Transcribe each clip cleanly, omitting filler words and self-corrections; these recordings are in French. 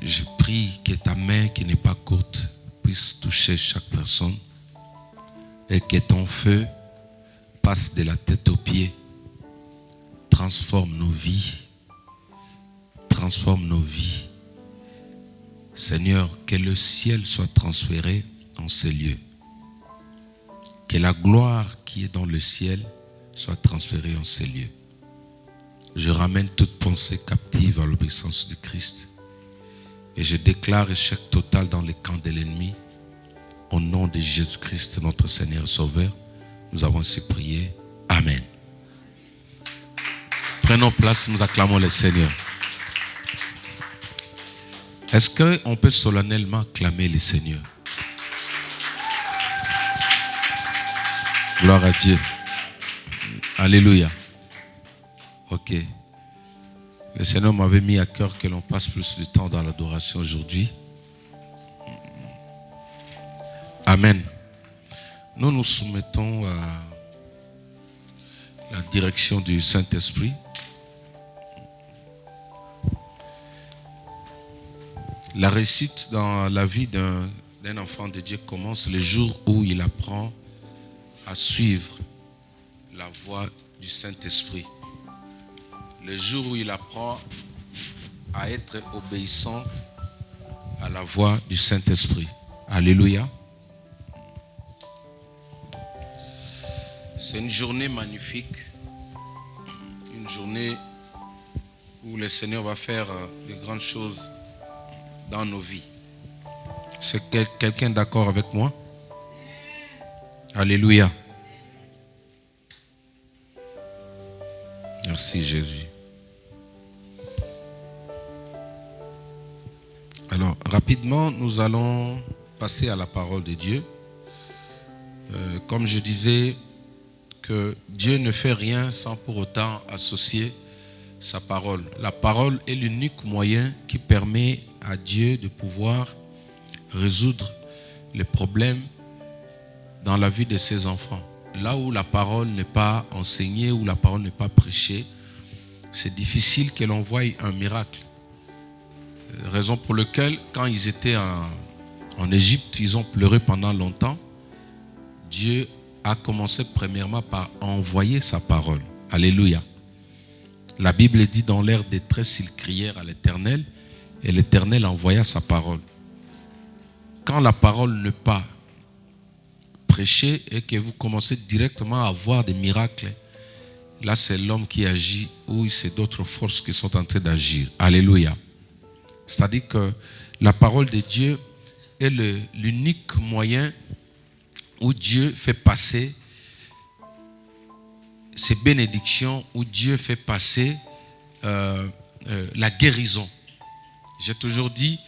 je prie que ta main qui n'est pas courte puisse toucher chaque personne et que ton feu passe de la tête aux pieds, transforme nos vies, transforme nos vies. Seigneur, que le ciel soit transféré en ces lieux. Que la gloire qui est dans le ciel soit transférée en ces lieux. Je ramène toute pensée captive à l'obéissance du Christ. Et je déclare échec total dans les camps de l'ennemi. Au nom de Jésus-Christ, notre Seigneur et Sauveur, nous avons ainsi prié. Amen. Prenons place, nous acclamons le Seigneur. Est-ce qu'on peut solennellement acclamer le Seigneur? Gloire à Dieu. Alléluia. Ok. Le Seigneur m'avait mis à cœur que l'on passe plus de temps dans l'adoration aujourd'hui. Amen. Nous nous soumettons à la direction du Saint-Esprit. La réussite dans la vie d'un enfant de Dieu commence le jour où il apprend à suivre la voie du Saint-Esprit. Le jour où il apprend à être obéissant à la voix du Saint-Esprit. Alléluia. C'est une journée magnifique. Une journée où le Seigneur va faire de grandes choses dans nos vies. C'est quelqu'un d'accord avec moi? Alléluia. Merci Jésus. Alors, rapidement, nous allons passer à la parole de Dieu. Comme je disais, que Dieu ne fait rien sans pour autant associer sa parole. La parole est l'unique moyen qui permet à Dieu de pouvoir résoudre les problèmes dans la vie de ses enfants. Là où la parole n'est pas enseignée, où la parole n'est pas prêchée, c'est difficile que l'on voie un miracle. Raison pour laquelle, quand ils étaient en Égypte, ils ont pleuré pendant longtemps. Dieu a commencé premièrement par envoyer sa parole. Alléluia. La Bible dit dans leur détresse, ils crièrent à l'Éternel et l'Éternel envoya sa parole. Quand la parole n'est pas prêchée et que vous commencez directement à voir des miracles, là c'est l'homme qui agit ou c'est d'autres forces qui sont en train d'agir. Alléluia. C'est-à-dire que la parole de Dieu est l'unique moyen où Dieu fait passer ces bénédictions, où Dieu fait passer la guérison. J'ai toujours dit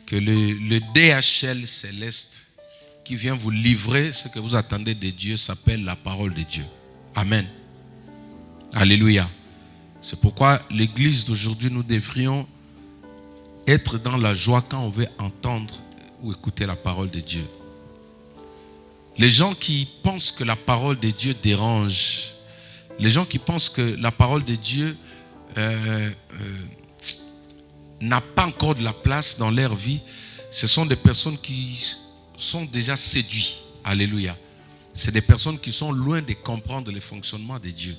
que le DHL céleste qui vient vous livrer ce que vous attendez de Dieu s'appelle la parole de Dieu. Amen. Alléluia. C'est pourquoi l'église d'aujourd'hui, nous devrions être dans la joie quand on veut entendre ou écouter la parole de Dieu. Les gens qui pensent que la parole de Dieu dérange, les gens qui pensent que la parole de Dieu n'a pas encore de la place dans leur vie, ce sont des personnes qui sont déjà séduites. Alléluia. C'est des personnes qui sont loin de comprendre le fonctionnement de Dieu.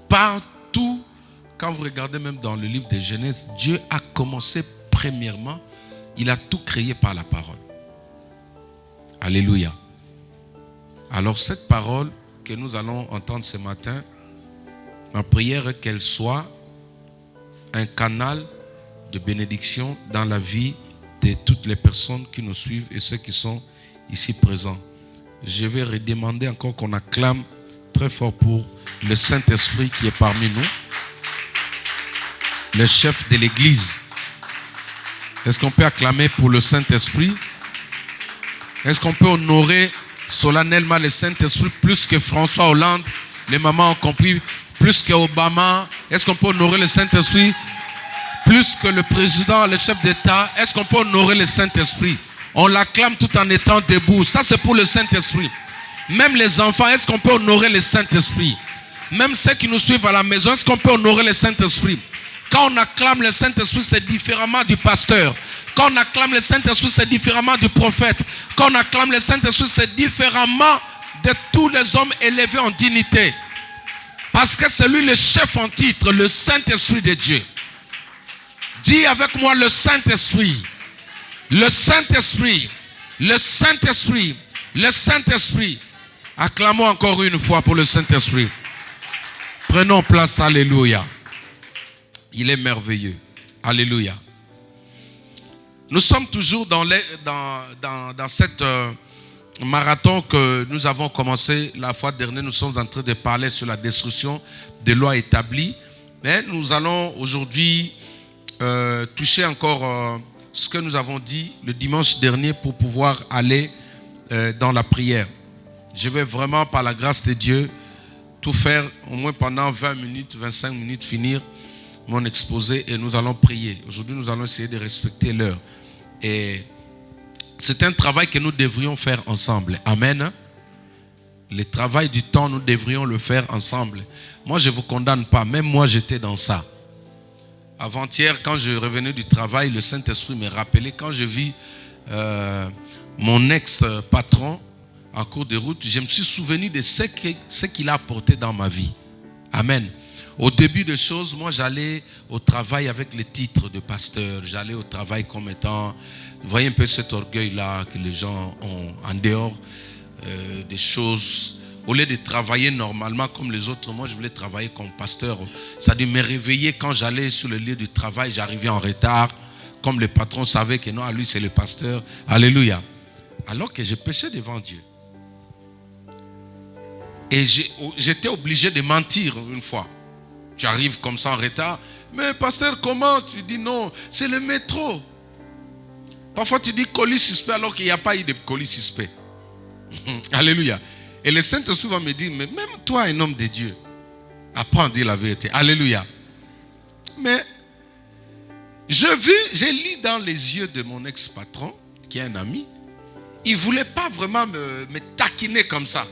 Partout, quand vous regardez même dans le livre de Genèse, Dieu a commencé premièrement, il a tout créé par la parole. Alléluia. Alors cette parole que nous allons entendre ce matin, ma prière est qu'elle soit un canal de bénédiction dans la vie de toutes les personnes qui nous suivent et ceux qui sont ici présents. Je vais redemander encore qu'on acclame très fort pour le Saint-Esprit qui est parmi nous, le chef de l'église. Est-ce qu'on peut acclamer pour le Saint-Esprit? Est-ce qu'on peut honorer solennellement le Saint-Esprit plus que François Hollande, les mamans ont compris, plus que Obama? Est-ce qu'on peut honorer le Saint-Esprit plus que le président, le chef d'État? Est-ce qu'on peut honorer le Saint-Esprit? On l'acclame tout en étant debout. Ça, c'est pour le Saint-Esprit. Même les enfants, est-ce qu'on peut honorer le Saint-Esprit? Même ceux qui nous suivent à la maison, est-ce qu'on peut honorer le Saint-Esprit? Quand on acclame le Saint-Esprit, c'est différemment du pasteur. Quand on acclame le Saint-Esprit, c'est différemment du prophète. Quand on acclame le Saint-Esprit, c'est différemment de tous les hommes élevés en dignité. Parce que c'est lui le chef en titre, le Saint-Esprit de Dieu. Dis avec moi le Saint-Esprit. Le Saint-Esprit. Le Saint-Esprit. Le Saint-Esprit. Acclamons encore une fois pour le Saint-Esprit. Prenons place, alléluia. Il est merveilleux. Alléluia. Nous sommes toujours dans cette marathon que nous avons commencé la fois dernière. Nous sommes en train de parler sur la destruction des lois établies. Mais nous allons aujourd'hui toucher encore ce que nous avons dit le dimanche dernier pour pouvoir aller dans la prière. Je vais vraiment, par la grâce de Dieu, tout faire au moins pendant 20 minutes, 25 minutes, finir mon exposé et nous allons prier. Aujourd'hui, nous allons essayer de respecter l'heure. Et c'est un travail que nous devrions faire ensemble. Amen. Le travail du temps, nous devrions le faire ensemble. Moi, je ne vous condamne pas. Même moi, j'étais dans ça. Avant-hier, quand je revenais du travail, le Saint-Esprit me rappelait. Quand je vis mon ex-patron en cours de route, je me suis souvenu de ce qu'il a apporté dans ma vie. Amen. Au début des choses, moi j'allais au travail avec le titre de pasteur. J'allais au travail comme étant, vous voyez un peu cet orgueil-là que les gens ont en dehors des choses. Au lieu de travailler normalement comme les autres, moi je voulais travailler comme pasteur. Ça a dû me réveiller quand j'allais sur le lieu du travail, j'arrivais en retard. Comme le patron savait que non, lui c'est le pasteur. Alléluia. Alors que je péchais devant Dieu. Et j'étais obligé de mentir une fois. Tu arrives comme ça en retard. Mais pasteur, comment? Tu dis non, c'est le métro. Parfois tu dis colis suspect alors qu'il n'y a pas eu de colis suspect. Alléluia. Et le Saint-Esprit va me dire, mais même toi, un homme de Dieu, apprends à dire la vérité. Alléluia. Mais j'ai lu dans les yeux de mon ex-patron, qui est un ami, il ne voulait pas vraiment me taquiner comme ça.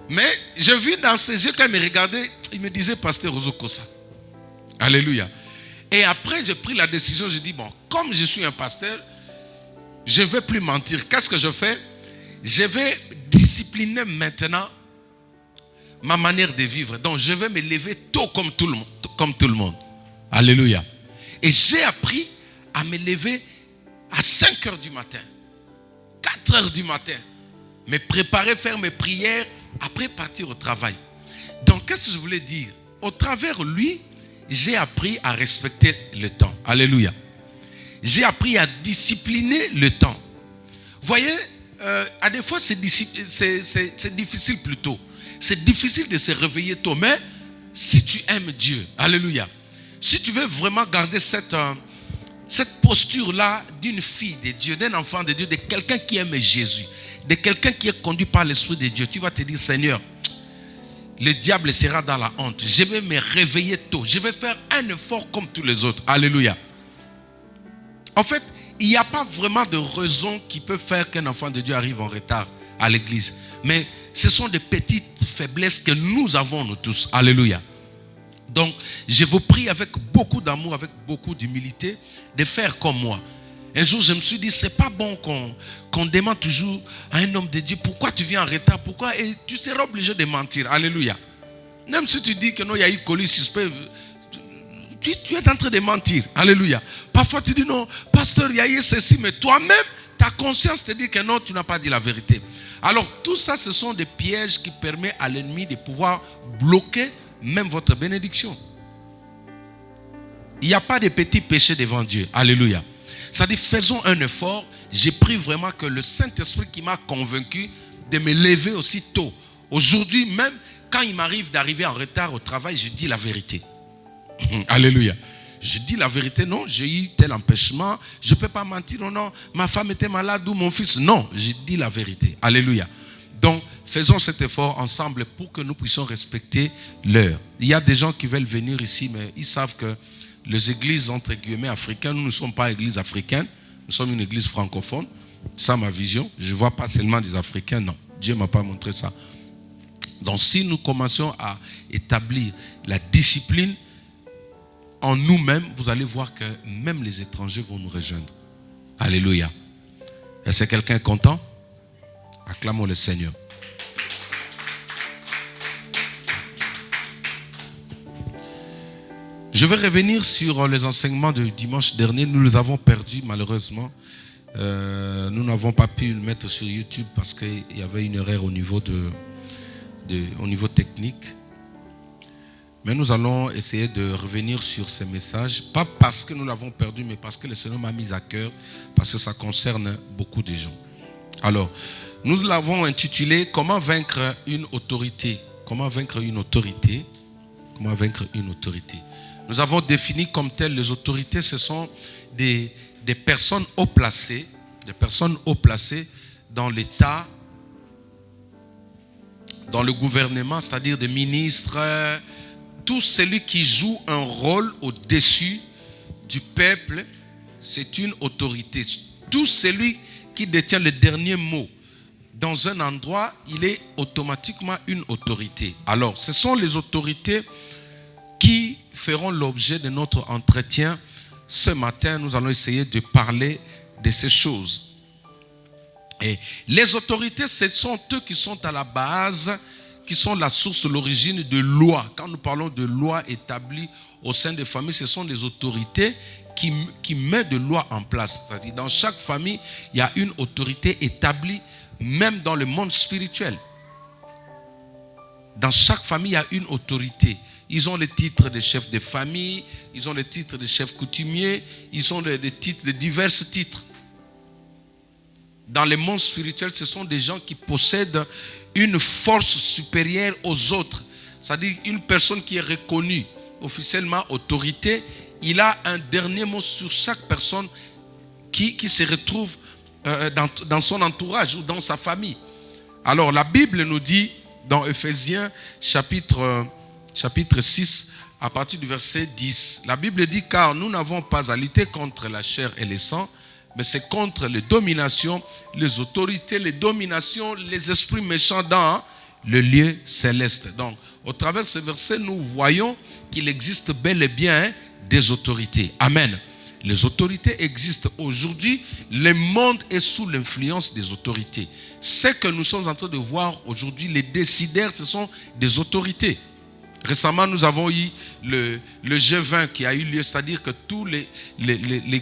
Mais je vis dans ses yeux, quand il me regardait, il me disait, pasteur Rozokosa. Alléluia. Et après, j'ai pris la décision, je dis, bon, comme je suis un pasteur, je ne vais plus mentir. Qu'est-ce que je fais? Je vais discipliner maintenant ma manière de vivre. Donc, je vais me lever tôt comme tout le monde. Alléluia. Et j'ai appris à me lever à 5 heures du matin, 4 heures du matin, me préparer, faire mes prières, après partir au travail. Donc, qu'est-ce que je voulais dire? Au travers lui, j'ai appris à respecter le temps. Alléluia. J'ai appris à discipliner le temps. Vous voyez, à des fois, c'est difficile plutôt. C'est difficile de se réveiller tôt. Mais si tu aimes Dieu, alléluia, si tu veux vraiment garder cette posture-là d'une fille de Dieu, d'un enfant de Dieu, de quelqu'un qui aime Jésus, de quelqu'un qui est conduit par l'Esprit de Dieu, tu vas te dire, Seigneur, le diable sera dans la honte. Je vais me réveiller tôt. Je vais faire un effort comme tous les autres. Alléluia. En fait, il n'y a pas vraiment de raison qui peut faire qu'un enfant de Dieu arrive en retard à l'église. Mais ce sont des petites faiblesses que nous avons, nous tous. Alléluia. Donc, je vous prie avec beaucoup d'amour, avec beaucoup d'humilité, de faire comme moi. Un jour, je me suis dit, c'est pas bon qu'on demande toujours à un homme de Dieu, pourquoi tu viens en retard, pourquoi? Et tu seras obligé de mentir. Alléluia. Même si tu dis que non, il y a eu colis suspect, tu es en train de mentir. Alléluia. Parfois, tu dis non, pasteur, il y a eu ceci, mais toi-même, ta conscience te dit que non, tu n'as pas dit la vérité. Alors, tout ça, ce sont des pièges qui permettent à l'ennemi de pouvoir bloquer même votre bénédiction. Il n'y a pas de petits péchés devant Dieu. Alléluia. Ça dit, faisons un effort. J'ai pris vraiment que le Saint-Esprit qui m'a convaincu de me lever aussi tôt. Aujourd'hui, même quand il m'arrive d'arriver en retard au travail, je dis la vérité. Alléluia. Je dis la vérité, non, j'ai eu tel empêchement, je ne peux pas mentir, non, ma femme était malade ou mon fils. Non, je dis la vérité. Alléluia. Donc, faisons cet effort ensemble pour que nous puissions respecter l'heure. Il y a des gens qui veulent venir ici, mais ils savent que les églises, entre guillemets, africaines, nous ne sommes pas églises africaines, nous sommes une église francophone. C'est ça ma vision. Je ne vois pas seulement des Africains, non. Dieu ne m'a pas montré ça. Donc, si nous commençons à établir la discipline, en nous-mêmes, vous allez voir que même les étrangers vont nous rejoindre. Alléluia. Est-ce que quelqu'un est content? Acclamons le Seigneur. Je vais revenir sur les enseignements de dimanche dernier. Nous les avons perdus malheureusement. Nous n'avons pas pu le mettre sur YouTube parce qu'il y avait une erreur au niveau, au niveau technique. Mais nous allons essayer de revenir sur ces messages. Pas parce que nous l'avons perdu, mais parce que le Seigneur m'a mis à cœur. Parce que ça concerne beaucoup de gens. Alors, nous l'avons intitulé « Comment vaincre une autorité ?» Comment vaincre une autorité? Comment vaincre une autorité? Nous avons défini comme telles les autorités, ce sont des personnes haut placées, dans l'État, dans le gouvernement, c'est-à-dire des ministres, tout celui qui joue un rôle au-dessus du peuple, c'est une autorité. Tout celui qui détient le dernier mot dans un endroit, il est automatiquement une autorité. Alors, ce sont les autorités qui feront l'objet de notre entretien. Ce matin, nous allons essayer de parler de ces choses. Et les autorités, ce sont eux qui sont à la base, qui sont la source, l'origine de lois. Quand nous parlons de lois établies au sein des familles, ce sont les autorités qui mettent de lois en place. C'est-à-dire, dans chaque famille, il y a une autorité établie, même dans le monde spirituel. Dans chaque famille, il y a une autorité. Ils ont les titres de chefs de famille, ils ont les titres de chefs coutumiers, ils ont des titres, de divers titres. Dans le monde spirituel, ce sont des gens qui possèdent une force supérieure aux autres. C'est-à-dire une personne qui est reconnue officiellement autorité, il a un dernier mot sur chaque personne qui se retrouve dans son entourage ou dans sa famille. Alors la Bible nous dit dans Ephésiens chapitre 6 à partir du verset 10. La Bible dit: car nous n'avons pas à lutter contre la chair et le sang, mais c'est contre les dominations, les autorités, les dominations, les esprits méchants dans le lieu céleste. Donc, au travers de ce verset, nous voyons qu'il existe bel et bien des autorités. Amen. Les autorités existent aujourd'hui. Le monde est sous l'influence des autorités. Ce que nous sommes en train de voir aujourd'hui, les décideurs, ce sont des autorités. Récemment, nous avons eu le G20 qui a eu lieu, c'est-à-dire que tous les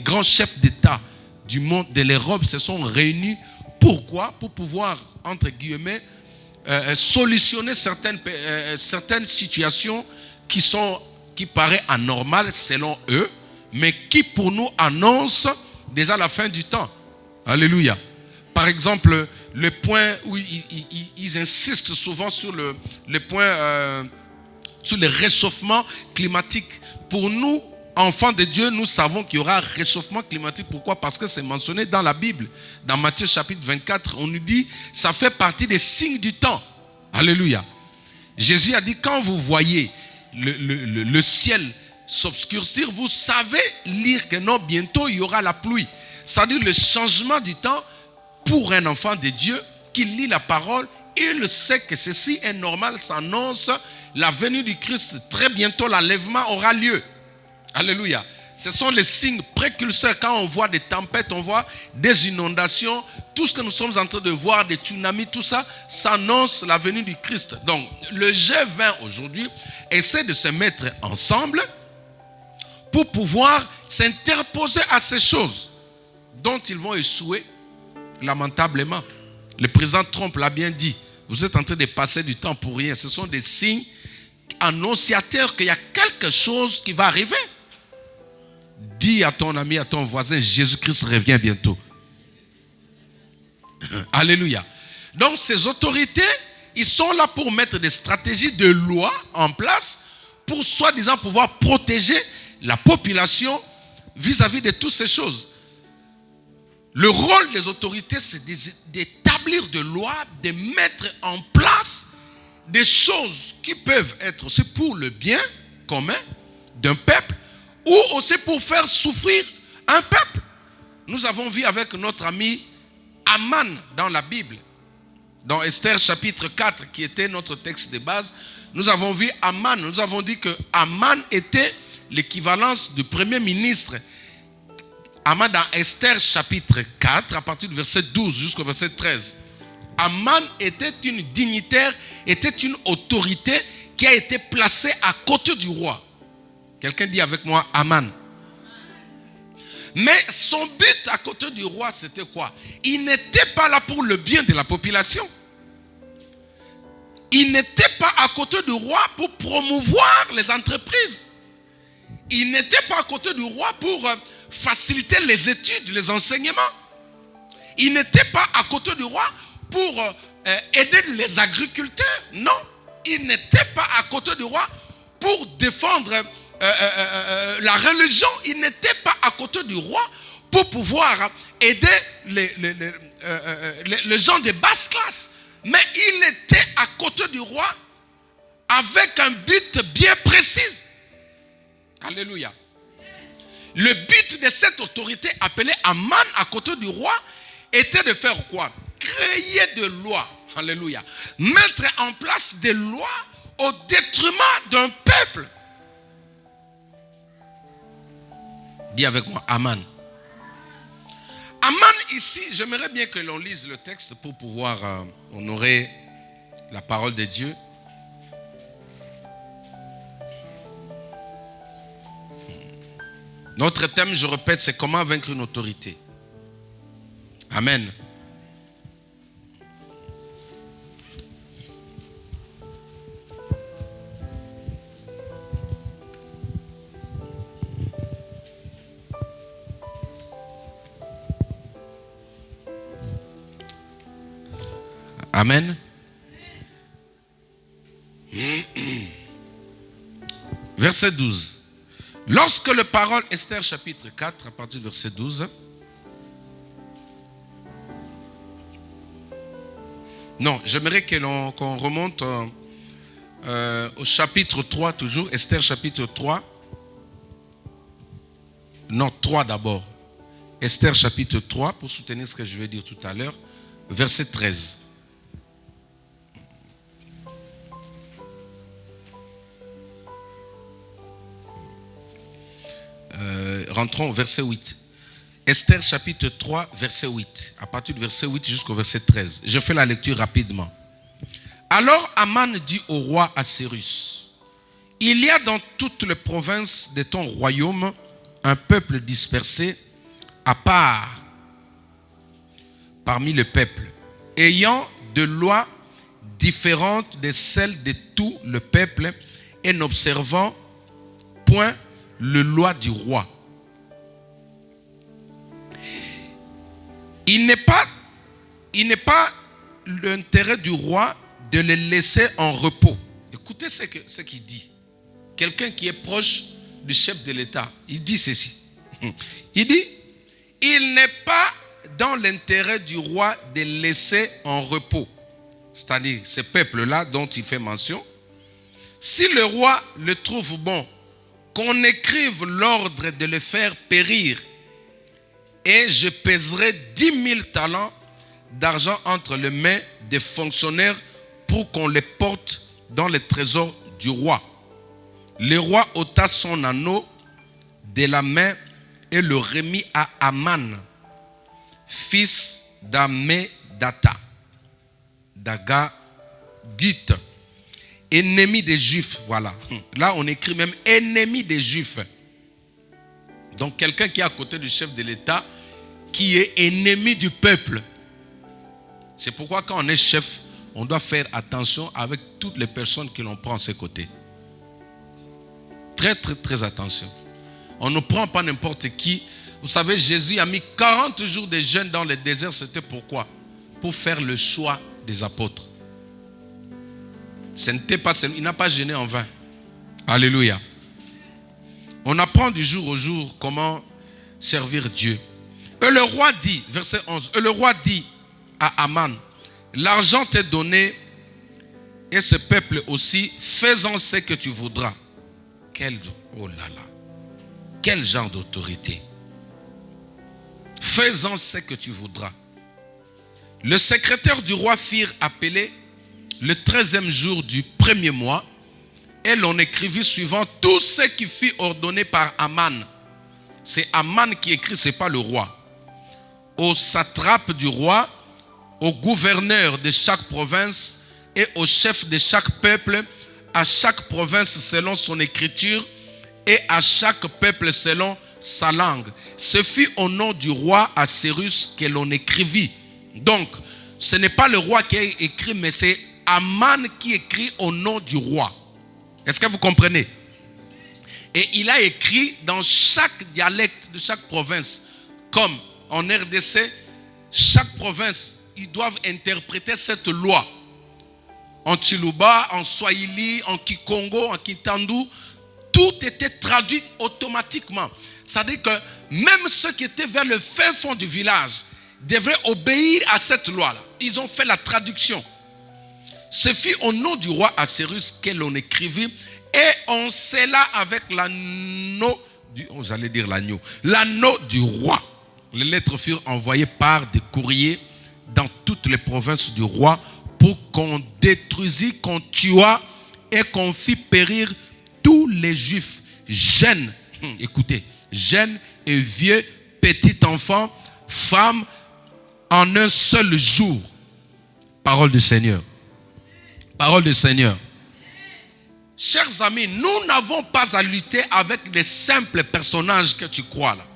grands chefs d'État du monde, de l'Europe, se sont réunis. Pourquoi? Pour pouvoir, entre guillemets, solutionner certaines situations qui paraissent anormales selon eux, mais qui pour nous annoncent déjà la fin du temps. Alléluia. Par exemple, le point où ils insistent souvent sur le point... sur le réchauffement climatique. Pour nous, enfants de Dieu, nous savons qu'il y aura un réchauffement climatique. Pourquoi? Parce que c'est mentionné dans la Bible. Dans Matthieu chapitre 24, on nous dit, ça fait partie des signes du temps. Alléluia. Jésus a dit, quand vous voyez le ciel s'obscurcir, vous savez lire que non, bientôt il y aura la pluie. C'est-à-dire le changement du temps pour un enfant de Dieu qui lit la parole, il sait que ceci est normal, ça annonce la venue du Christ. Très bientôt, l'enlèvement aura lieu. Alléluia. Ce sont les signes précurseurs. Quand on voit des tempêtes, on voit des inondations, tout ce que nous sommes en train de voir, des tsunamis, tout ça, ça annonce la venue du Christ. Donc, le G20 aujourd'hui essaie de se mettre ensemble pour pouvoir s'interposer à ces choses dont ils vont échouer lamentablement. Le président Trump l'a bien dit. Vous êtes en train de passer du temps pour rien. Ce sont des signes annonciateurs qu'il y a quelque chose qui va arriver. Dis à ton ami, à ton voisin, Jésus-Christ revient bientôt. Alléluia. Donc ces autorités, ils sont là pour mettre des stratégies de loi en place pour soi-disant pouvoir protéger la population vis-à-vis de toutes ces choses. Le rôle des autorités, c'est d'établir des lois, de mettre en place des choses qui peuvent être aussi pour le bien commun d'un peuple ou aussi pour faire souffrir un peuple. Nous avons vu avec notre ami Aman dans la Bible, dans Esther chapitre 4 qui était notre texte de base. Nous avons vu Aman, nous avons dit que Aman était l'équivalence du premier ministre. Aman dans Esther chapitre 4, à partir du verset 12 jusqu'au verset 13. Aman était une dignitaire, était une autorité qui a été placée à côté du roi. Quelqu'un dit avec moi Aman. Mais son but à côté du roi, c'était quoi? Il n'était pas là pour le bien de la population. Il n'était pas à côté du roi pour promouvoir les entreprises. Il n'était pas à côté du roi pour faciliter les études, les enseignements. Il n'était pas à côté du roi pour aider les agriculteurs. Non, il n'était pas à côté du roi pour défendre la religion. Il n'était pas à côté du roi pour pouvoir aider les gens de basse classe. Mais il était à côté du roi avec un but bien précis. Alléluia. Le but de cette autorité appelée Aman à côté du roi était de faire quoi? Créer des lois. Alléluia. Mettre en place des lois au détriment d'un peuple. Dis avec moi, Aman. Aman ici, j'aimerais bien que l'on lise le texte pour pouvoir honorer la parole de Dieu. Notre thème, je répète, c'est comment vaincre une autorité. Amen. Amen. Verset 12. Lorsque le parole, Esther chapitre 4, à partir du verset 12. Non, j'aimerais qu'on remonte au chapitre 3 toujours. Esther chapitre 3. Non, 3 d'abord. Esther chapitre 3, pour soutenir ce que je vais dire tout à l'heure. Verset 13. Rentrons au verset 8. Esther chapitre 3, verset 8. À partir du verset 8 jusqu'au verset 13. Je fais la lecture rapidement. Alors Aman dit au roi Assyrus: il y a dans toutes les provinces de ton royaume un peuple dispersé à part parmi le peuple, ayant de lois différentes de celles de tout le peuple et n'observant point le loi du roi. Il n'est pas l'intérêt du roi de les laisser en repos. Écoutez ce qu'il dit. Quelqu'un qui est proche du chef de l'État, il dit ceci. Il dit, il n'est pas dans l'intérêt du roi de laisser en repos. C'est-à-dire ce peuple-là dont il fait mention. Si le roi le trouve bon, qu'on écrive l'ordre de le faire périr, et je pèserai 10 000 talents d'argent entre les mains des fonctionnaires pour qu'on les porte dans les trésors du roi. Le roi ôta son anneau de la main et le remit à Aman, fils d'Ammédatha, d'Agagite, ennemi des Juifs. Voilà. Là, on écrit même ennemi des Juifs. Donc, quelqu'un qui est à côté du chef de l'État, qui est ennemi du peuple. C'est pourquoi quand on est chef, on doit faire attention avec toutes les personnes que l'on prend à ses côtés. Très, très, très attention. On ne prend pas n'importe qui. Vous savez, Jésus a mis 40 jours de jeûne dans le désert. C'était pourquoi? Pour faire le choix des apôtres. Ce n'était pas, il n'a pas jeûné en vain. Alléluia. On apprend du jour au jour comment servir Dieu. Et le roi dit, verset 11, et le roi dit à Aman, l'argent t'est donné et ce peuple aussi, fais-en ce que tu voudras. Oh là là, quel genre d'autorité. Fais-en ce que tu voudras. Le secrétaire du roi firent appeler le 13e jour du premier mois Et l'on écrivit suivant tout ce qui fut ordonné par Aman. C'est Aman qui écrit, ce n'est pas le roi. Aux satrapes du roi, aux gouverneurs de chaque province et aux chefs de chaque peuple, à chaque province selon son écriture et à chaque peuple selon sa langue. Ce fut au nom du roi Assyrus que l'on écrivit. Donc, ce n'est pas le roi qui a écrit, mais c'est Aman qui écrit au nom du roi. Est-ce que vous comprenez? Et il a écrit dans chaque dialecte de chaque province. Comme en RDC, chaque province, ils doivent interpréter cette loi. En Chiluba, en Swahili, en Kikongo, en Kitandu, tout était traduit automatiquement. C'est-à-dire que même ceux qui étaient vers le fin fond du village devraient obéir à cette loi-là. Ils ont fait la traduction. Ce fut au nom du roi Assyrus que l'on écrivit et on scella avec l'anneau du roi. Les lettres furent envoyées par des courriers dans toutes les provinces du roi pour qu'on détruisît, qu'on tuât et qu'on fit périr tous les juifs, jeunes, écoutez, jeunes et vieux, petits enfants, femmes, en un seul jour. Parole du Seigneur. Parole du Seigneur. Chers amis, nous n'avons pas à lutter avec les simples personnages que tu crois là.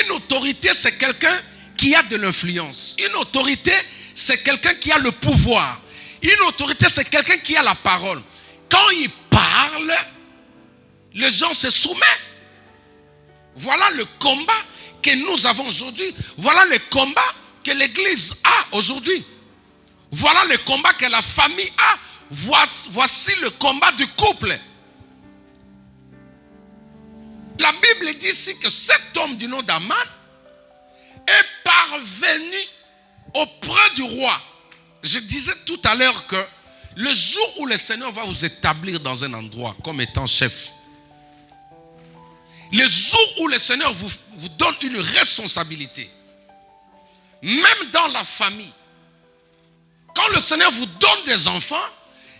Une autorité, c'est quelqu'un qui a de l'influence. Une autorité, c'est quelqu'un qui a le pouvoir. Une autorité, c'est quelqu'un qui a la parole. Quand il parle, les gens se soumettent. Voilà le combat que nous avons aujourd'hui. Voilà le combat que l'Église a aujourd'hui. Voilà le combat que la famille a. Voici le combat du couple. La Bible dit ici que cet homme du nom d'Aman est parvenu auprès du roi. Je disais tout à l'heure que le jour où le Seigneur va vous établir dans un endroit comme étant chef, le jour où le Seigneur vous donne une responsabilité, même dans la famille, quand le Seigneur vous donne des enfants,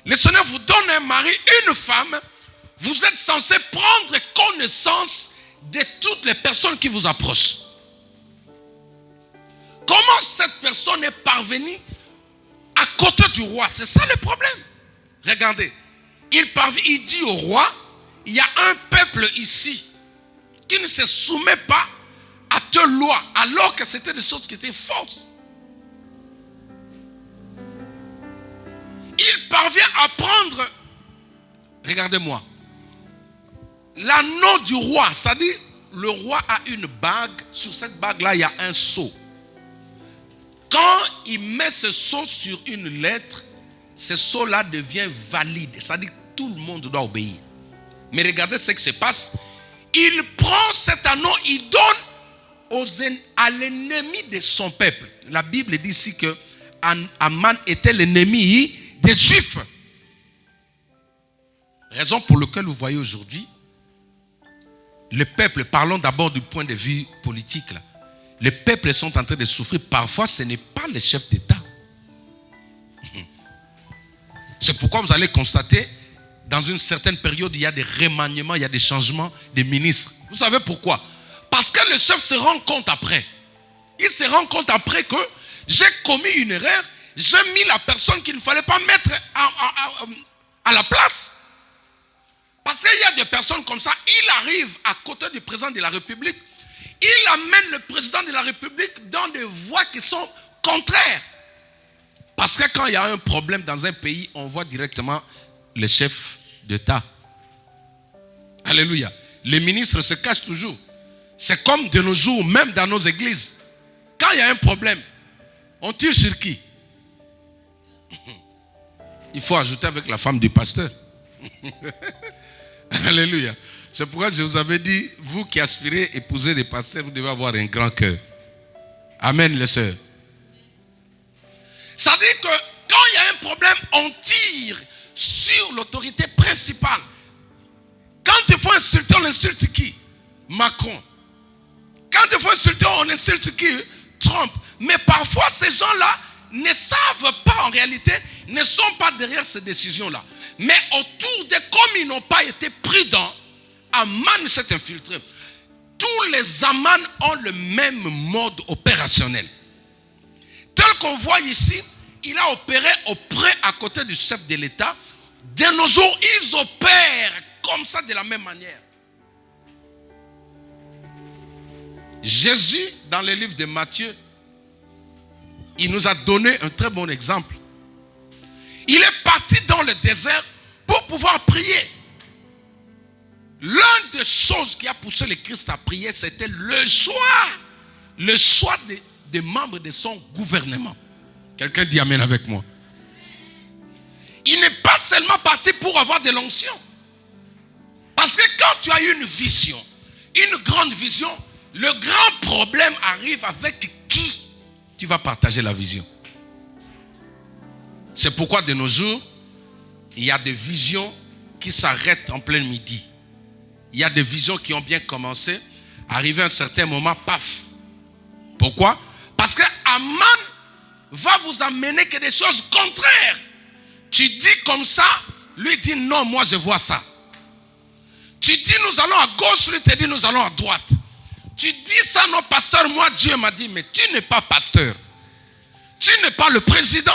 le Seigneur vous donne un mari, une femme, vous êtes censé prendre connaissance de toutes les personnes qui vous approchent. Comment cette personne est parvenue à côté du roi? C'est ça le problème. Regardez, il dit au roi, il y a un peuple ici qui ne se soumet pas à tes lois, alors que c'était des choses qui étaient fausses. Il parvient à prendre, regardez-moi, l'anneau du roi, c'est-à-dire le roi a une bague, sur cette bague-là il y a un sceau. Quand il met ce sceau sur une lettre, ce sceau-là devient valide, c'est-à-dire que tout le monde doit obéir. Mais regardez ce qui se passe, il prend cet anneau, il donne à l'ennemi de son peuple. La Bible dit ici que Aman était l'ennemi des Juifs. Raison pour laquelle vous voyez aujourd'hui, le peuple, parlons d'abord du point de vue politique, là. Les peuples sont en train de souffrir. Parfois, ce n'est pas les chefs d'État. C'est pourquoi vous allez constater, dans une certaine période, il y a des remaniements, il y a des changements de ministres. Vous savez pourquoi? Parce que le chef se rend compte après. Il se rend compte après que j'ai commis une erreur, j'ai mis la personne qu'il ne fallait pas mettre à la place. Parce qu'il y a des personnes comme ça, il arrive à côté du président de la République, il amène le président de la République dans des voies qui sont contraires. Parce que quand il y a un problème dans un pays, on voit directement le chef d'État. Alléluia. Les ministres se cachent toujours. C'est comme de nos jours, même dans nos églises. Quand il y a un problème, on tire sur qui? Il faut ajouter avec la femme du pasteur. Alléluia. C'est pourquoi je vous avais dit, vous qui aspirez à épouser des pasteurs, vous devez avoir un grand cœur. Amen, les sœurs. Ça dit que quand il y a un problème, on tire sur l'autorité principale. Quand il faut insulter, on insulte qui? Macron. Quand il faut insulter, on insulte qui? Trump. Mais parfois, ces gens-là ne savent pas en réalité, ne sont pas derrière ces décisions-là. Mais autour d'eux, comme ils n'ont pas été prudents, Aman s'est infiltré. Tous les Aman ont le même mode opérationnel. Tel qu'on voit ici, il a opéré auprès, à côté du chef de l'État. De nos jours, ils opèrent comme ça de la même manière. Jésus, dans le livre de Matthieu, il nous a donné un très bon exemple. Il est parti dans le désert pour pouvoir prier. L'une des choses qui a poussé le Christ à prier, c'était le choix des membres de son gouvernement. Quelqu'un dit amen avec moi. Il n'est pas seulement parti pour avoir de l'onction. Parce que quand tu as une vision, une grande vision, le grand problème arrive avec qui tu vas partager la vision. C'est pourquoi de nos jours, il y a des visions qui s'arrêtent en plein midi. Il y a des visions qui ont bien commencé, arrivé à un certain moment, paf. Pourquoi? Parce que Aman va vous amener que des choses contraires. Tu dis comme ça, lui dit non, moi je vois ça. Tu dis nous allons à gauche, lui te dit nous allons à droite. Tu dis ça, non pasteur, moi Dieu m'a dit, mais tu n'es pas pasteur. Tu n'es pas le président.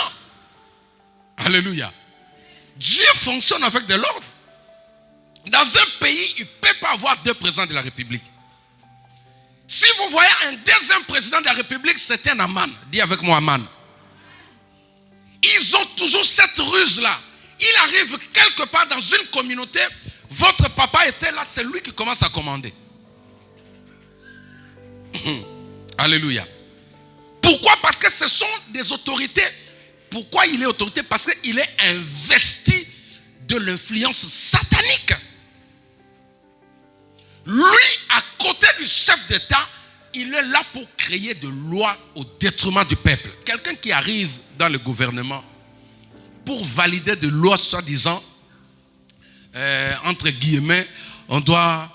Alléluia. Dieu fonctionne avec de l'ordre. Dans un pays, il ne peut pas avoir deux présidents de la République. Si vous voyez un deuxième président de la République, c'est un Aman. Dis avec moi Aman. Ils ont toujours cette ruse-là. Il arrive quelque part dans une communauté, votre papa était là, c'est lui qui commence à commander. Alléluia. Pourquoi? Parce que ce sont des autorités. Pourquoi il est autorité? Parce qu'il est investi de l'influence satanique. Lui, à côté du chef d'État, il est là pour créer des lois au détriment du peuple. Quelqu'un qui arrive dans le gouvernement pour valider des lois soi-disant, entre guillemets, on doit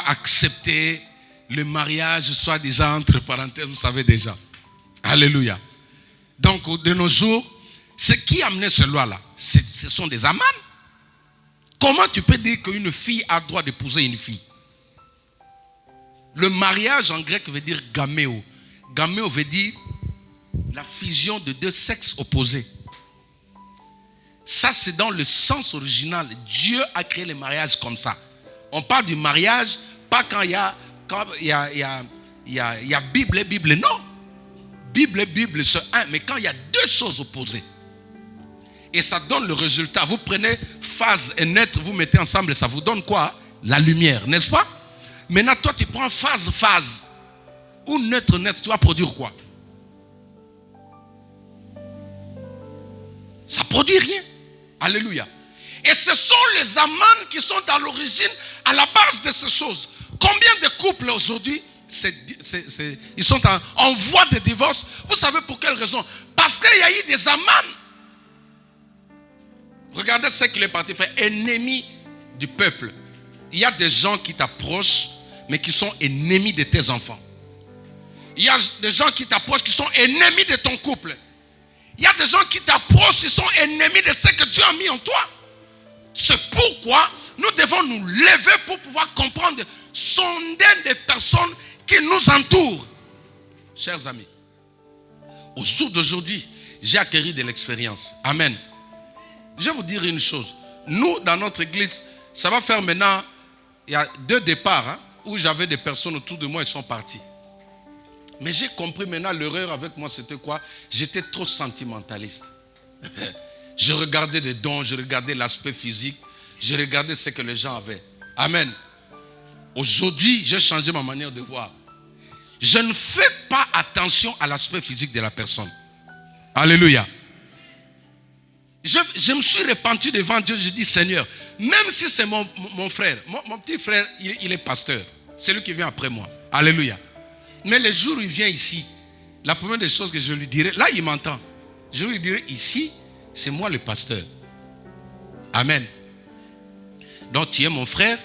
accepter le mariage soi-disant entre parenthèses, vous savez déjà. Alléluia. Donc, de nos jours, ce qui a amené cette loi-là, ce sont des Aman. Comment tu peux dire qu'une fille a le droit d'épouser une fille? Le mariage en grec veut dire gaméo. Gaméo veut dire la fusion de deux sexes opposés. Ça, c'est dans le sens original. Dieu a créé le mariage comme ça. On parle du mariage, pas quand il y a Bible et Bible, non. Bible et Bible, c'est un, mais quand il y a deux choses opposées. Et ça donne le résultat. Vous prenez phase et neutre, vous mettez ensemble, ça vous donne quoi? La lumière, n'est-ce pas? Maintenant, toi, tu prends phase. Ou neutre, tu vas produire quoi? Ça produit rien. Alléluia. Et ce sont les Aman qui sont à l'origine, à la base de ces choses. Combien de couples aujourd'hui, ils sont en voie de divorce? Vous savez pour quelle raison? Parce qu'il y a eu des Aman. Regardez ce qu'il est parti faire. Ennemi du peuple. Il y a des gens qui t'approchent, mais qui sont ennemis de tes enfants. Il y a des gens qui t'approchent, qui sont ennemis de ton couple. Il y a des gens qui t'approchent, qui sont ennemis de ce que Dieu a mis en toi. C'est pourquoi nous devons nous lever pour pouvoir comprendre, sonder des personnes qui nous entourent. Chers amis, au jour d'aujourd'hui, j'ai acquis de l'expérience. Amen. Je vais vous dire une chose. Nous, dans notre église, ça va faire maintenant, il y a 2 départs où j'avais des personnes autour de moi, ils sont partis. Mais j'ai compris maintenant, l'erreur avec moi, c'était quoi? J'étais trop sentimentaliste. Je regardais les dons, je regardais l'aspect physique, je regardais ce que les gens avaient. Amen. Aujourd'hui, j'ai changé ma manière de voir. Je ne fais pas attention à l'aspect physique de la personne. Alléluia. Je me suis repenti devant Dieu, je dis Seigneur, même si c'est mon frère, mon petit frère, il est pasteur. C'est lui qui vient après moi. Alléluia. Mais le jour où il vient ici, la première des choses que je lui dirai, là il m'entend. Je lui dirai ici, c'est moi le pasteur. Amen. Donc tu es mon frère,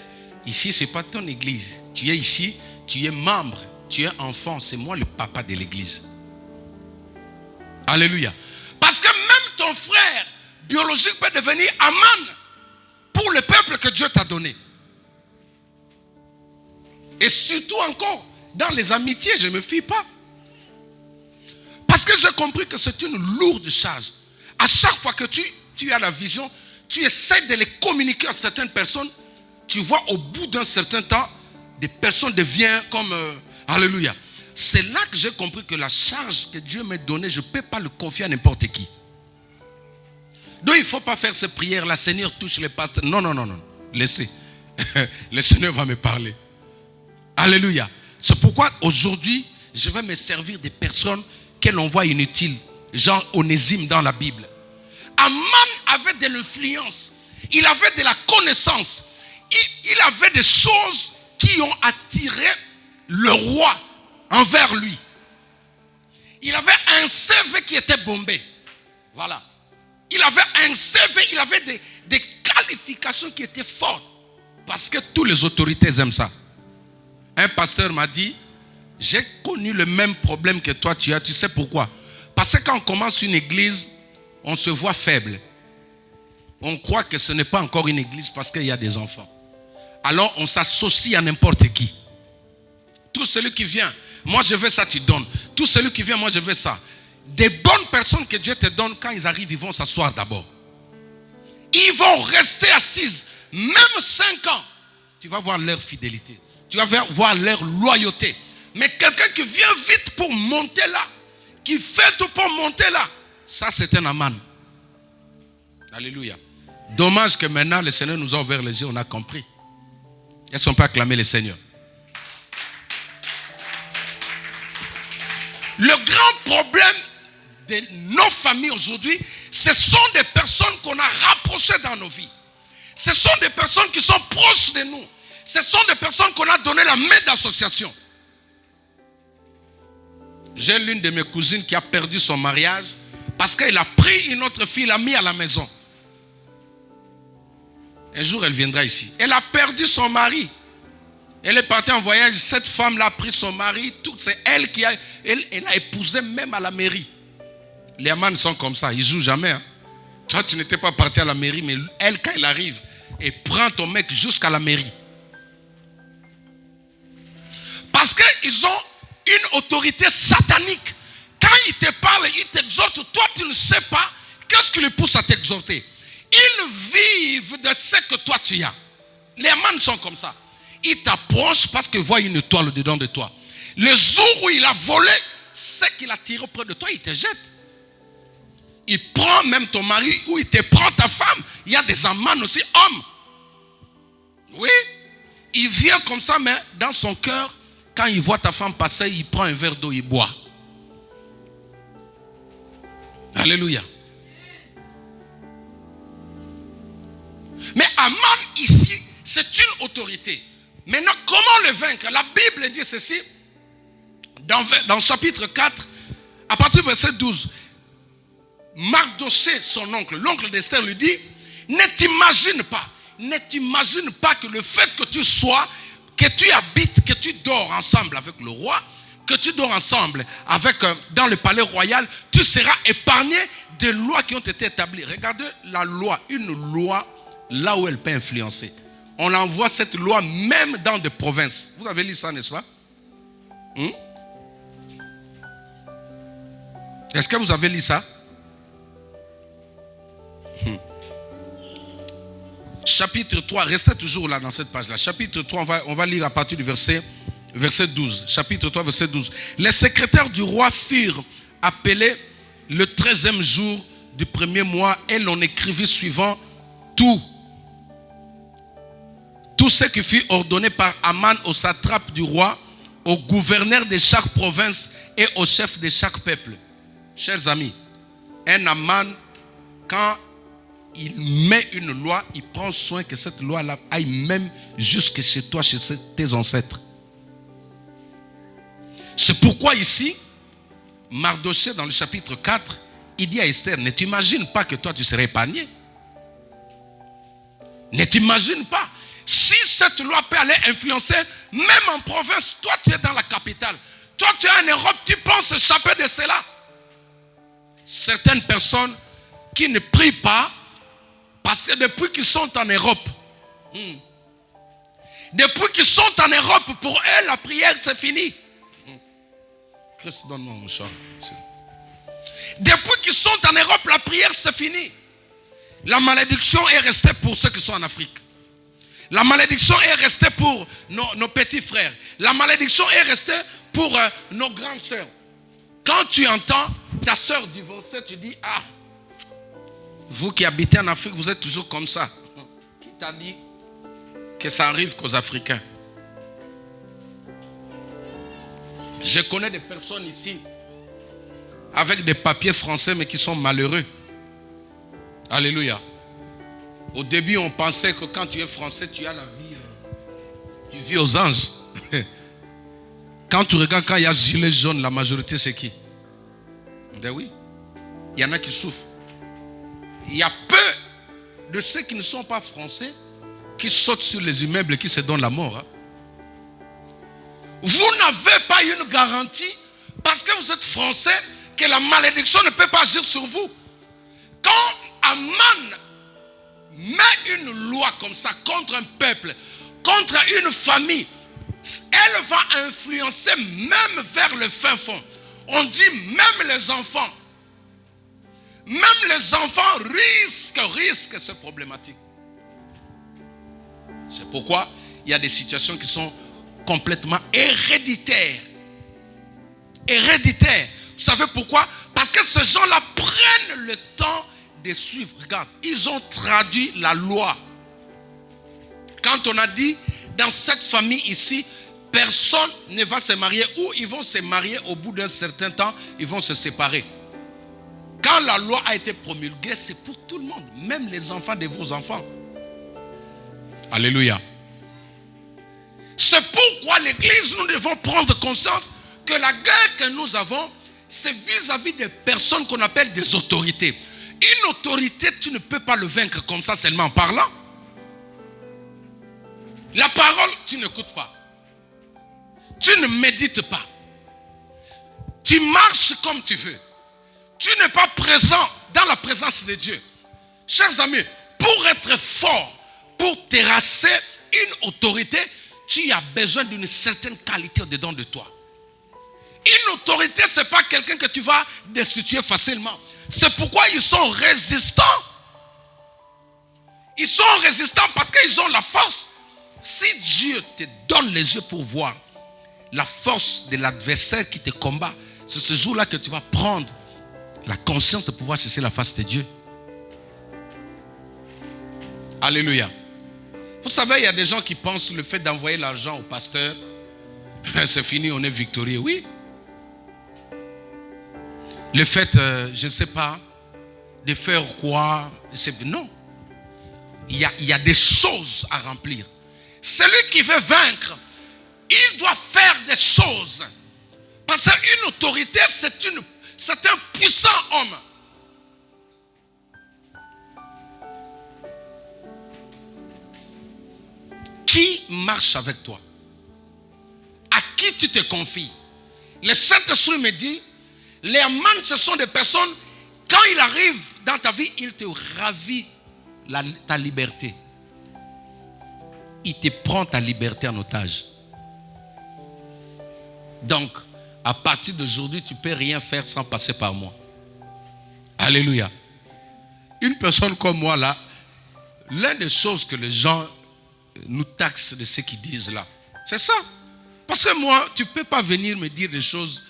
ici c'est pas ton église. Tu es ici, tu es membre, tu es enfant, c'est moi le papa de l'église. Alléluia. Parce que même ton frère biologique peut devenir Aman. pour le peuple que Dieu t'a donné. Et surtout encore, dans les amitiés, je ne me fie pas. Parce que j'ai compris que c'est une lourde charge. À chaque fois que tu as la vision, tu essaies de les communiquer à certaines personnes. Tu vois, au bout d'un certain temps, des personnes deviennent comme... alléluia. C'est là que j'ai compris que la charge que Dieu m'a donnée, je ne peux pas le confier à n'importe qui. Donc il ne faut pas faire ces prières-là. Seigneur, touche les pasteurs. Non, non, non, non. Laissez. Le Seigneur va me parler. Alléluia. C'est pourquoi aujourd'hui, je vais me servir des personnes que l'on voit inutiles. Genre Onésime dans la Bible. Aman avait de l'influence. Il avait de la connaissance. Il avait des choses qui ont attiré le roi envers lui. Il avait un CV qui était bombé. Voilà. Il avait un CV, il avait des qualifications qui étaient fortes. Parce que toutes les autorités aiment ça. Un pasteur m'a dit, j'ai connu le même problème que toi tu as. Tu sais pourquoi? Parce que quand on commence une église, on se voit faible. On croit que ce n'est pas encore une église parce qu'il y a des enfants. Alors on s'associe à n'importe qui. Tout celui qui vient, moi je veux ça, tu donnes. Tout celui qui vient, moi je veux ça. Des bonnes personnes que Dieu te donne, quand ils arrivent, ils vont s'asseoir d'abord. Ils vont rester assises, même 5 ans. Tu vas voir leur fidélité. Tu vas voir leur loyauté. Mais quelqu'un qui vient vite pour monter là, qui fait tout pour monter là, ça c'est un Aman. Alléluia. Dommage que maintenant le Seigneur nous a ouvert les yeux, on a compris. Est-ce qu'on peut acclamer le Seigneur? Le grand problème de nos familles aujourd'hui, ce sont des personnes qu'on a rapprochées dans nos vies. Ce sont des personnes qui sont proches de nous. Ce sont des personnes qu'on a donné la main d'association. J'ai l'une de mes cousines qui a perdu son mariage parce qu'elle a pris une autre fille, l'a mis à la maison. Un jour, elle viendra ici. Elle a perdu son mari. Elle est partie en voyage. Cette femme-là a pris son mari. C'est elle qui a... Elle a épousé même à la mairie. Les amans sont comme ça. Ils ne jouent jamais. Hein. Toi, tu n'étais pas parti à la mairie, mais elle, quand elle arrive, elle prend ton mec jusqu'à la mairie. Parce qu'ils ont une autorité satanique. Quand ils te parlent, ils t'exhortent. Toi, tu ne sais pas qu'est-ce qui les pousse à t'exhorter. Ils vivent de ce que toi tu as. Les amans sont comme ça. Ils t'approchent parce qu'ils voient une étoile au-dedans de toi. Le jour où il a volé, ce qu'il a tiré auprès de toi, il te jette. Il prend même ton mari ou il te prend ta femme. Il y a des amans aussi, hommes. Oui. Il vient comme ça, mais dans son cœur, quand il voit ta femme passer, il prend un verre d'eau, il boit. Alléluia. Mais Aman ici, c'est une autorité. Maintenant, comment le vaincre? La Bible dit ceci, dans chapitre 4, à partir du verset 12. Mardoché, son oncle, l'oncle d'Esther lui dit, ne t'imagine pas que le fait que tu sois, que tu habites, que tu dors ensemble avec le roi, que tu dors ensemble avec, dans le palais royal, tu seras épargné des lois qui ont été établies. Regardez la loi, une loi, là où elle peut influencer. On envoie cette loi même dans des provinces. Vous avez lu ça, n'est-ce pas? Est-ce que vous avez lu ça? Chapitre 3, restez toujours là dans cette page-là. Chapitre 3, on va lire à partir du verset 12. Chapitre 3, verset 12. Les secrétaires du roi furent appelés le 13e jour du premier mois et l'on écrivit suivant tout ce qui fut ordonné par Aman au satrape du roi, au gouverneur de chaque province et au chef de chaque peuple. Chers amis, un Aman, quand il met une loi, il prend soin que cette loi-là aille même jusque chez toi, chez tes ancêtres. C'est pourquoi ici, Mardoché dans le chapitre 4, il dit à Esther, ne t'imagine pas que toi tu serais épargné. Ne t'imagine pas. Si cette loi peut aller influencer, même en province, toi tu es dans la capitale, toi tu es en Europe, tu penses échapper de cela. Certaines personnes qui ne prient pas Parce que depuis qu'ils sont en Europe, depuis qu'ils sont en Europe, pour eux, la prière, c'est fini. Christ, donne-moi mon chant. Depuis qu'ils sont en Europe, la prière, c'est fini. La malédiction est restée pour ceux qui sont en Afrique. La malédiction est restée pour nos petits frères. La malédiction est restée pour nos grandes sœurs. Quand tu entends ta sœur divorcée, tu dis, ah, vous qui habitez en Afrique, vous êtes toujours comme ça. Qui t'a dit que ça arrive qu'aux Africains? Je connais des personnes ici avec des papiers français mais qui sont malheureux. Alléluia. Au début, on pensait que quand tu es français, tu as la vie. Tu vis aux anges. Quand tu regardes, quand il y a gilet jaune, la majorité c'est qui? Ben oui. Il y en a qui souffrent. Il y a peu de ceux qui ne sont pas français qui sautent sur les immeubles et qui se donnent la mort. Hein. Vous n'avez pas une garantie parce que vous êtes français que la malédiction ne peut pas agir sur vous. Quand Aman met une loi comme ça contre un peuple, contre une famille, elle va influencer même vers le fin fond. On dit même les enfants risquent ce problématique. C'est pourquoi il y a des situations qui sont complètement héréditaires. Héréditaires. Vous savez pourquoi? Parce que ces gens-là prennent le temps de suivre. Regarde, ils ont traduit la loi. Quand on a dit, dans cette famille ici, personne ne va se marier, ou ils vont se marier au bout d'un certain temps, ils vont se séparer. Quand la loi a été promulguée, c'est pour tout le monde, même les enfants de vos enfants. Alléluia. C'est pourquoi l'Église, nous devons prendre conscience que la guerre que nous avons, c'est vis-à-vis des personnes qu'on appelle des autorités. Une autorité, tu ne peux pas le vaincre comme ça seulement en parlant. La parole, tu n'écoutes pas. Tu ne médites pas. Tu marches comme tu veux. Tu n'es pas présent dans la présence de Dieu. Chers amis, pour être fort, pour terrasser une autorité, tu as besoin d'une certaine qualité dedans de toi. Une autorité, ce n'est pas quelqu'un que tu vas destituer facilement. C'est pourquoi ils sont résistants. Ils sont résistants parce qu'ils ont la force. Si Dieu te donne les yeux pour voir la force de l'adversaire qui te combat, c'est ce jour-là que tu vas prendre la conscience de pouvoir chercher la face de Dieu. Alléluia. Vous savez, il y a des gens qui pensent que le fait d'envoyer l'argent au pasteur, c'est fini, on est victorieux. Oui. Le fait, je ne sais pas, de faire quoi, non. Il y a des choses à remplir. Celui qui veut vaincre, il doit faire des choses. Parce qu'une autorité, c'est un puissant homme. Qui marche avec toi? À qui tu te confies? Le Saint-Esprit me dit, les amans, ce sont des personnes, quand il arrive dans ta vie, il te ravit ta liberté. Il te prend ta liberté en otage. Donc, à partir d'aujourd'hui, tu ne peux rien faire sans passer par moi. Alléluia. Une personne comme moi là, l'une des choses que les gens nous taxent de ce qu'ils disent là, c'est ça. Parce que moi, tu ne peux pas venir me dire des choses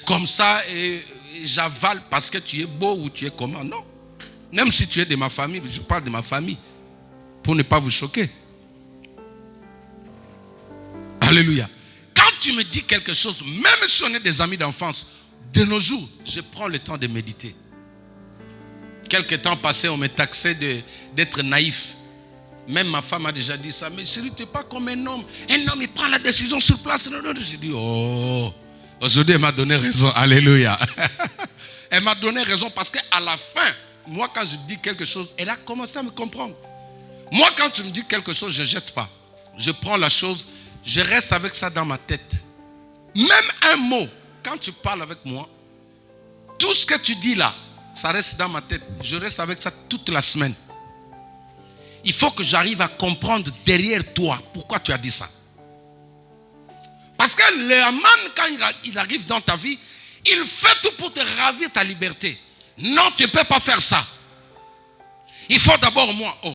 comme ça et j'avale parce que tu es beau ou tu es comment. Non. Même si tu es de ma famille, je parle de ma famille pour ne pas vous choquer. Alléluia. Quand tu me dis quelque chose, même si on est des amis d'enfance, de nos jours, je prends le temps de méditer. Quelque temps passé, on me taxait d'être naïf. Même ma femme a déjà dit ça. Mais chérie, tu n'es pas comme un homme. Un homme, il prend la décision sur place. J'ai dit, oh, aujourd'hui, elle m'a donné raison. Alléluia. Elle m'a donné raison parce qu'à la fin, moi, quand je dis quelque chose, elle a commencé à me comprendre. Moi, quand tu me dis quelque chose, je ne jette pas. Je prends la chose, je reste avec ça dans ma tête. Même un mot, quand tu parles avec moi, tout ce que tu dis là, ça reste dans ma tête. Je reste avec ça toute la semaine. il faut que j'arrive à comprendre derrière toi pourquoi tu as dit ça. Parce que le Haman, quand il arrive dans ta vie, il fait tout pour te ravir ta liberté. Non, tu ne peux pas faire ça. Il faut d'abord moi. Oh,